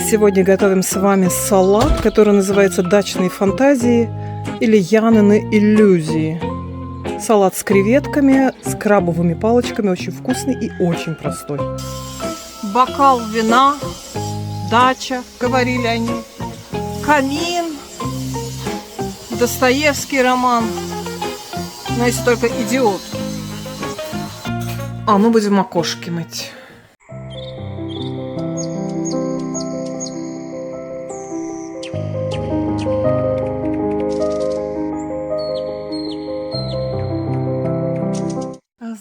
Сегодня готовим с вами салат, который называется «Дачные фантазии» или «Янины иллюзии». Салат с креветками, с крабовыми палочками, очень вкусный и очень простой. Бокал вина, дача, говорили они, камин, Достоевский роман, но если только идиот. А мы будем окошки мыть.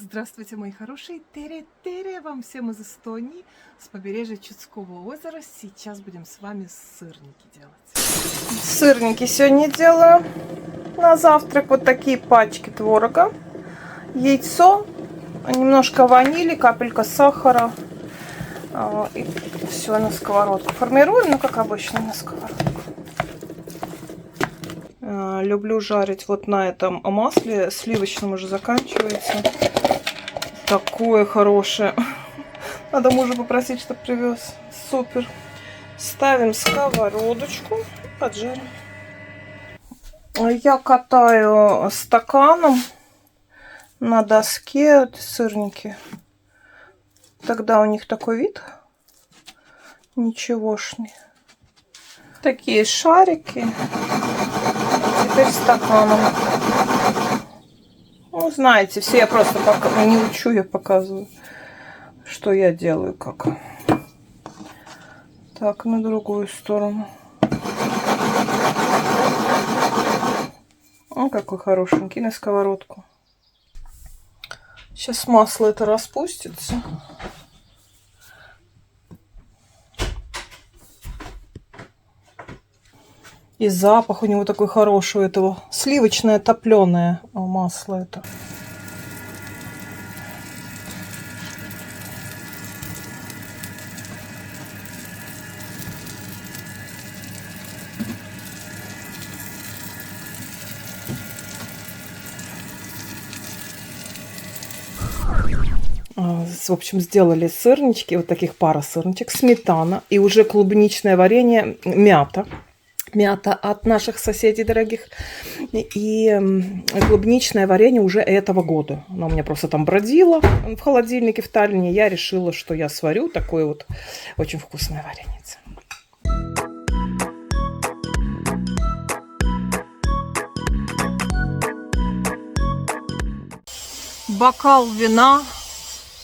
Здравствуйте, мои хорошие. Тере-тере вам всем из Эстонии, с побережья Чудского озера. Сейчас будем с вами сырники делать. Сырники сегодня делаю на завтрак. Вот такие пачки творога, яйцо, немножко ванили, капелька сахара. И все на сковородку. Формируем, ну как обычно, на сковородку. Люблю жарить вот на этом масле, сливочном уже заканчивается. Такое хорошее. Надо мужа попросить, чтобы привез. Супер. Ставим сковородочку, поджарим. Я катаю стаканом на доске вот сырники. Тогда у них такой вид ничегошный. Такие шарики. Теперь стаканом. Ну, знаете, все я просто не учу, я показываю, что я делаю, как. Так, на другую сторону. О, какой хорошенький, на сковородку. Сейчас масло это распустится. И запах у него такой хороший, у этого сливочное топленое масло это. В общем, сделали сырнички, вот таких пара сырничек, сметана и уже клубничное варенье, мята. Мята от наших соседей дорогих. И клубничное варенье уже этого года. Оно у меня просто там бродило в холодильнике в Таллине. Я решила, что я сварю такое вот очень вкусное варенье. Бокал вина,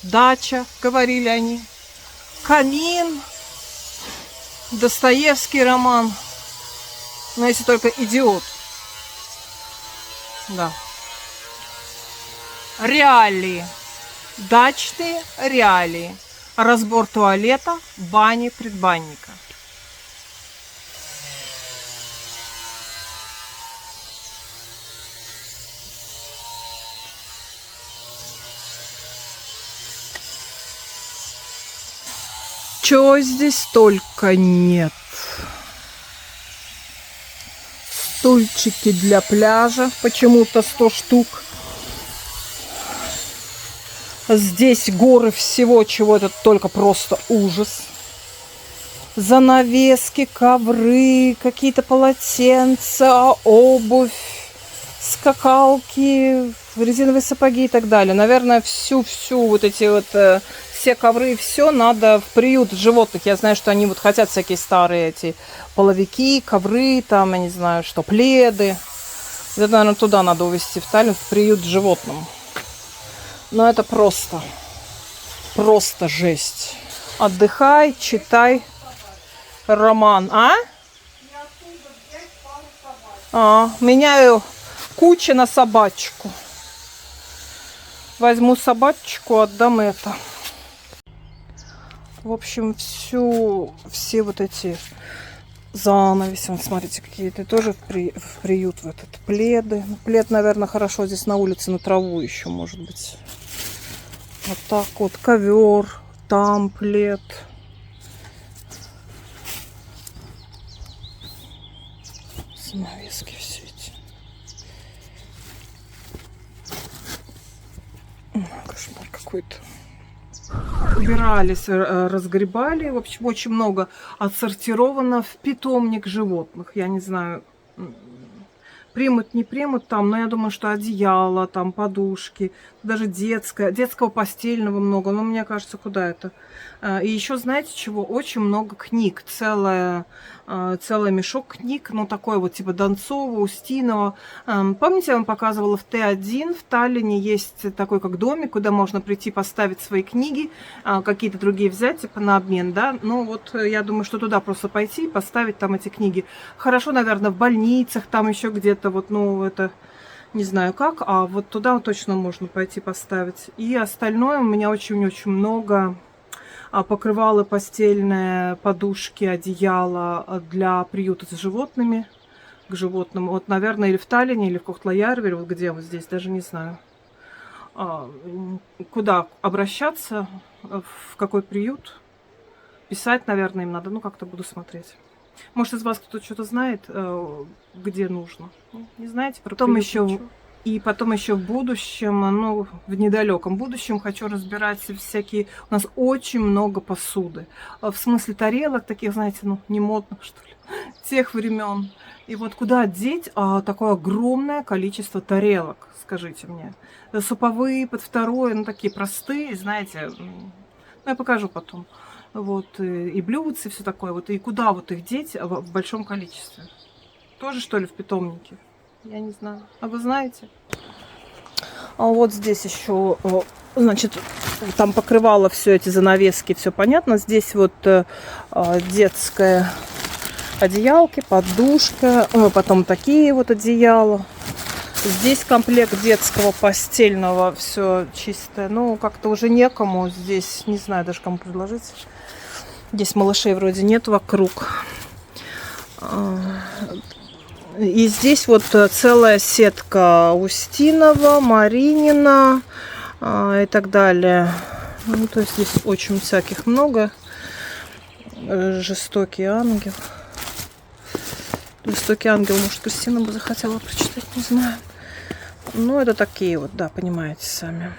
дача, говорили они, камин, Достоевский роман. Но если только идиот. Да. Реалии. Дачные реалии. Разбор туалета, бани, предбанника. Чего здесь только нет. Стульчики для пляжа, почему-то 100 штук. Здесь горы всего, чего это только просто ужас. Занавески, ковры, какие-то полотенца, обувь, скакалки, резиновые сапоги и так далее. Наверное, всю вот эти вот все ковры и все надо в приют животных. Я знаю, что они вот хотят всякие старые эти половики, ковры, там, я не знаю, что, пледы. Это, наверное, туда надо увезти, в Таллин, в приют животным. Но это просто жесть. Отдыхай, читай роман. Меняю кучу на собачку. Возьму собачку, отдам это. В общем, все вот эти занавеси, вот смотрите, какие-то тоже в приют, в этот пледы. Плед, наверное, хорошо здесь на улице, на траву еще, может быть. Вот так вот, ковер, там плед. Занавески все эти. Кошмар какой-то. убирались, разгребали. В общем, очень много отсортировано в питомник животных. Я не знаю, примут, не примут там, но я думаю, что одеяло, там подушки, даже детского постельного много, но мне кажется, куда это. И еще, знаете чего, очень много книг, целый мешок книг, ну такой вот типа Донцова, Устинова. Помните, я вам показывала в Т1 в Таллине есть такой как домик, куда можно прийти поставить свои книги, какие-то другие взять, типа на обмен, да. Ну вот я думаю, что туда просто пойти и поставить там эти книги. Хорошо, наверное, в больницах, там еще где-то вот, ну это не знаю как, а вот туда точно можно пойти поставить. И остальное у меня очень-очень много. Покрывалы постельные, подушки, одеяла для приюта с животными, к животным. Вот, наверное, или в Таллине, или в Кохтла-Ярве, вот где вот здесь, даже не знаю. Куда обращаться, в какой приют, писать, наверное, им надо, ну как-то буду смотреть. Может, из вас кто-то что-то знает, где нужно? Не знаете? Потом еще... И потом еще в будущем, ну, в недалеком будущем хочу разбирать всякие... У нас очень много посуды. В смысле тарелок таких, знаете, ну, не модных, что ли, тех времен. И вот куда деть такое огромное количество тарелок, скажите мне. Суповые, под второе, ну, такие простые, знаете. Ну, я покажу потом. Вот, и блюдцы, все такое. Вот, и куда вот их деть в большом количестве? Тоже, что ли, в питомнике? Я не знаю. А вы знаете? А вот здесь еще, значит, там покрывало все эти занавески, все понятно. Здесь вот детское одеялки, подушка, потом такие вот одеяла. Здесь комплект детского постельного, все чистое. Ну, как-то уже некому здесь, не знаю даже кому предложить. Здесь малышей вроде нет вокруг. И здесь вот целая сетка Устинова, Маринина и так далее. Ну, то есть здесь очень всяких много. Жестокий ангел. Жестокий ангел, может, Кристина бы захотела прочитать, не знаю. Ну, это такие вот, да, понимаете сами.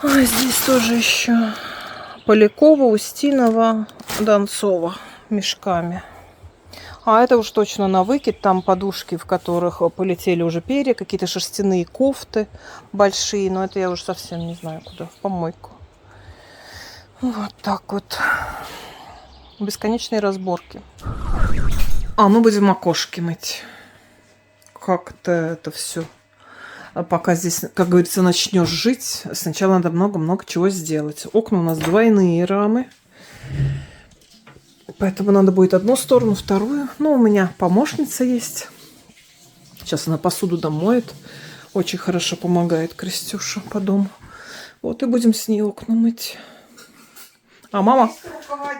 А здесь тоже еще Полякова, Устинова, Донцова мешками. А это уж точно на выкид. Там подушки, в которых полетели уже перья, какие-то шерстяные кофты большие. Но это я уже совсем не знаю куда. В помойку. Вот так вот. Бесконечные разборки. А мы будем окошки мыть. Как-то это все. Пока здесь, как говорится, начнешь жить, сначала надо много-много чего сделать. Окна у нас двойные рамы. Поэтому надо будет одну сторону, вторую. Ну, у меня помощница есть. Сейчас она посуду домоет. Очень хорошо помогает Крестюша по дому. Вот и будем с ней окна мыть. А мама...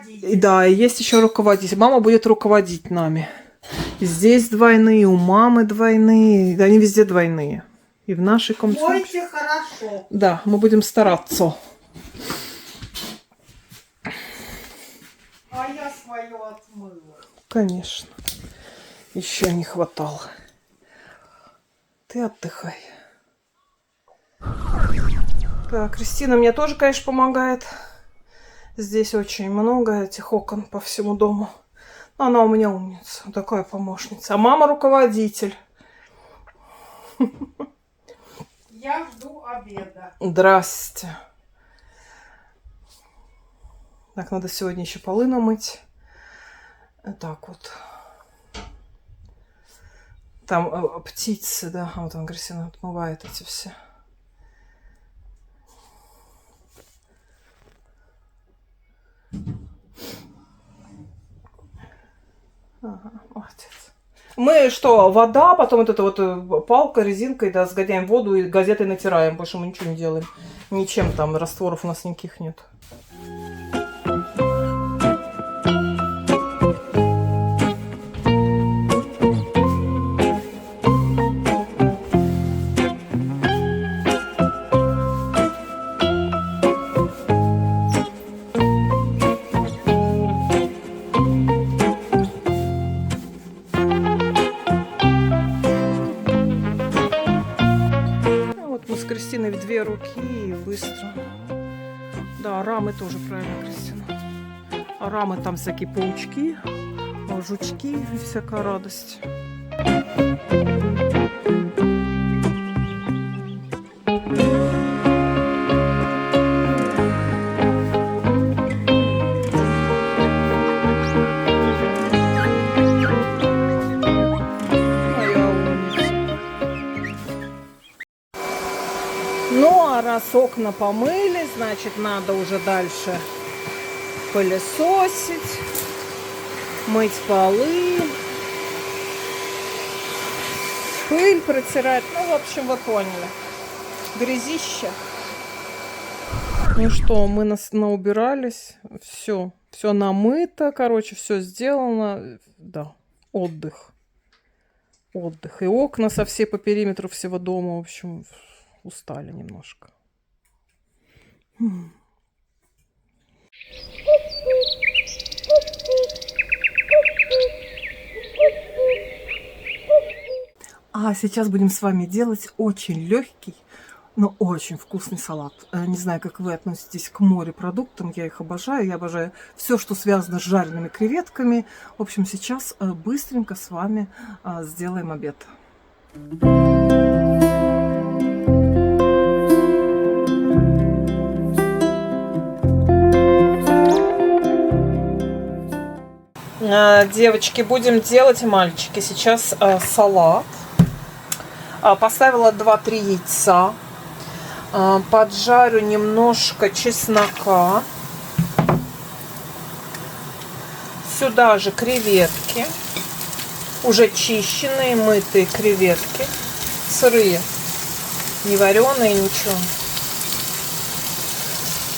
И да, и есть еще руководитель. Мама будет руководить нами. Здесь двойные, у мамы двойные. Да, они везде двойные. И в нашей комнате. Мойте хорошо. Да, мы будем стараться. А я свое отмыла. Конечно. Еще не хватало. Ты отдыхай. Так, Кристина мне тоже, конечно, помогает. Здесь очень много этих окон по всему дому. Но она у меня умница. Такая помощница. А мама руководитель. Я жду обеда. Здрасте. Так, надо сегодня еще полы намыть. Так вот. Там птицы, да. Вот он, Кристина, отмывает эти все. Ага, молодец. Мы что, вода, потом вот эта вот палка, резинкой, да, сгоняем воду и газетой натираем. Больше мы ничего не делаем. Ничем там, растворов у нас никаких нет. руки и быстро. Да, рамы тоже, правильно, Кристина. А рамы там всякие паучки, жучки и всякая радость. Ну, а раз окна помыли, значит, надо уже дальше пылесосить, мыть полы, пыль протирать. Ну, в общем, вы поняли. Грязище. Ну что, мы наубирались. Все намыто, короче, все сделано. Да, отдых. И окна со всей по периметру всего дома, в общем... Устали немножко. А сейчас будем с вами делать очень легкий, но очень вкусный салат. Не знаю, как вы относитесь к морепродуктам, я их обожаю. Я обожаю все, что связано с жареными креветками. В общем, сейчас быстренько с вами сделаем обед. Девочки, будем делать, мальчики, сейчас салат. Поставила 2-3 яйца. Поджарю немножко чеснока. Сюда же креветки. Уже чищенные, мытые креветки. Сырые. Не вареные, ничего.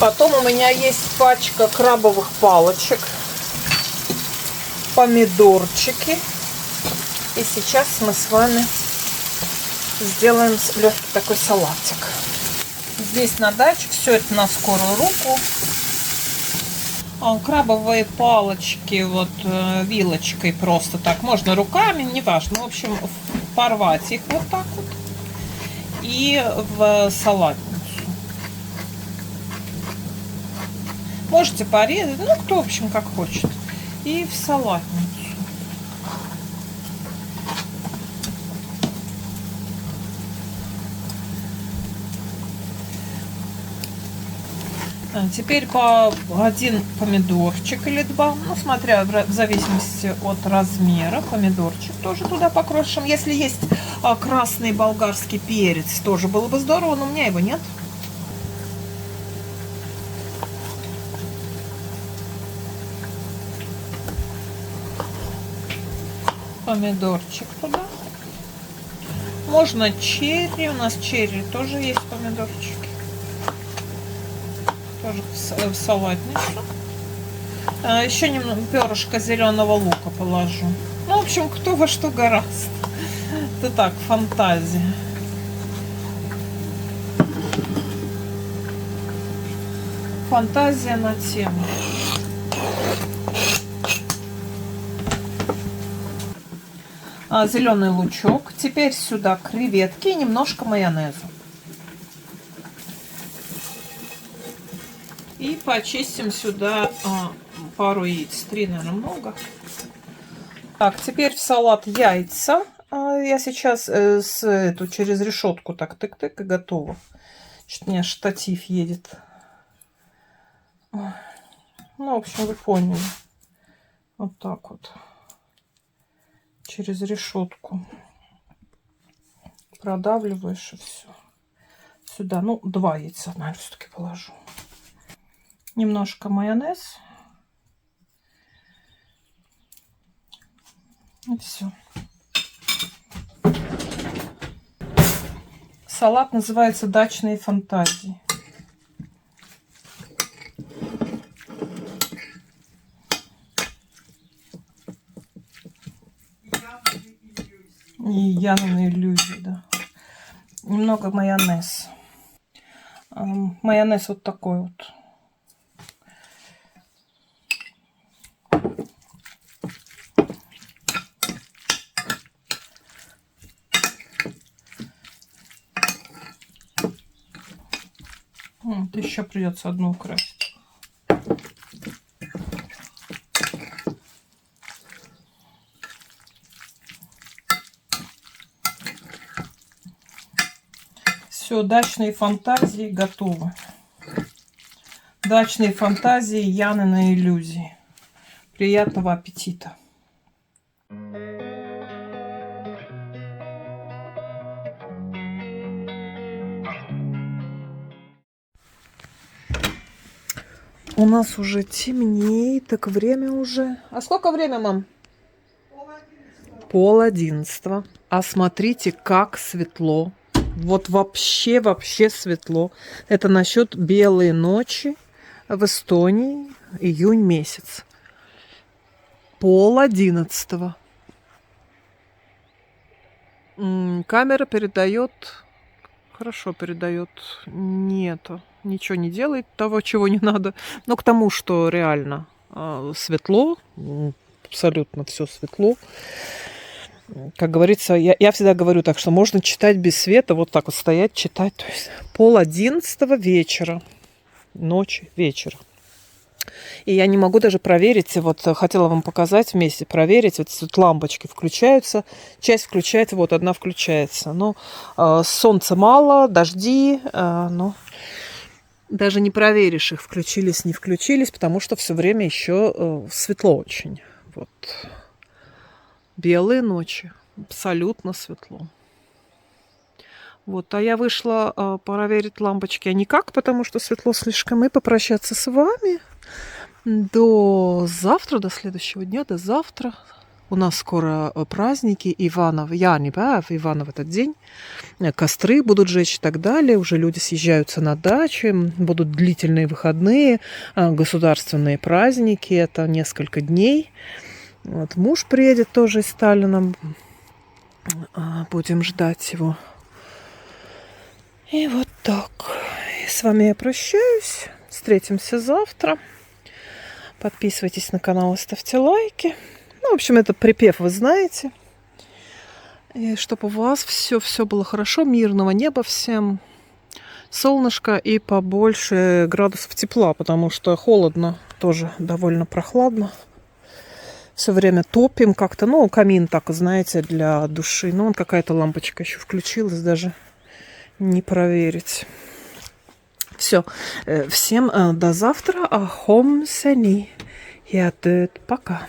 Потом у меня есть пачка крабовых палочек. Помидорчики. И сейчас мы с вами сделаем легкий такой салатик. Здесь на даче все это на скорую руку. Крабовые палочки вот вилочкой просто так. Можно руками, неважно. В общем, порвать их вот так вот. И в салатницу. Можете порезать. Ну, кто, в общем, как хочет. И в салатницу. Теперь по 1 помидорчик или 2, ну, смотря в зависимости от размера. Помидорчик тоже туда покрошим. Если есть красный болгарский перец, тоже было бы здорово, но у меня его нет. Помидорчик туда. Можно черри. У нас черри тоже есть помидорчики. Тоже в салатницу. Еще немного перышко зеленого лука положу. Ну, в общем, кто во что гораст. Это так, фантазия. Фантазия на тему. Зеленый лучок. Теперь сюда креветки и немножко майонеза. И почистим сюда пару яиц. 3, наверное, много. Так, теперь в салат яйца. Я сейчас через решетку так тык-тык и готово. Что-то у меня штатив едет. Ну, в общем, вы поняли. Вот так вот. Через решетку продавливаешь и все. Сюда, ну, 2 яйца, наверное, все-таки положу. Немножко майонез. И все. Салат называется «Дачные фантазии». И явные иллюзии, да. Немного майонез. Майонез вот такой вот. еще придется одну украсть. Все, дачные фантазии готовы. Дачные фантазии Яны на иллюзии. Приятного аппетита. У нас уже темнеет, так время уже... А сколько время, мам? 10:30. А смотрите, как светло. Вот вообще светло. Это насчет белой ночи в Эстонии, июнь месяц. 10:30. Камера передает, хорошо передает. Нет, ничего не делает того, чего не надо. Но к тому, что реально светло, абсолютно все светло. Как говорится, я всегда говорю так, что можно читать без света, вот так вот стоять, читать. То есть 10:30 вечера, ночи, вечера. И я не могу даже проверить, вот хотела вам показать вместе, проверить, вот тут лампочки включаются, часть включается, вот одна включается. Но солнца мало, дожди, но даже не проверишь, их включились, не включились, потому что все время еще светло очень. Вот. Белые ночи, абсолютно светло. Вот, а я вышла проверить лампочки, а никак, потому что светло слишком, и попрощаться с вами до завтра, до следующего дня, до завтра. У нас скоро праздники, Иванов, Иванов этот день, костры будут жечь и так далее, уже люди съезжаются на дачи, будут длительные выходные, государственные праздники, это несколько дней. Вот, муж приедет тоже из Сталина, будем ждать его. И вот так. И с вами я прощаюсь. Встретимся завтра. Подписывайтесь на канал и ставьте лайки. Ну, в общем, это припев вы знаете. И чтобы у вас все было хорошо, мирного неба всем, солнышко и побольше градусов тепла, потому что холодно, тоже довольно прохладно. Все время топим как-то, ну, камин так, знаете, для души. Ну, вот какая-то лампочка еще включилась, даже не проверить. Все. Всем до завтра. Хом сени. Я пока.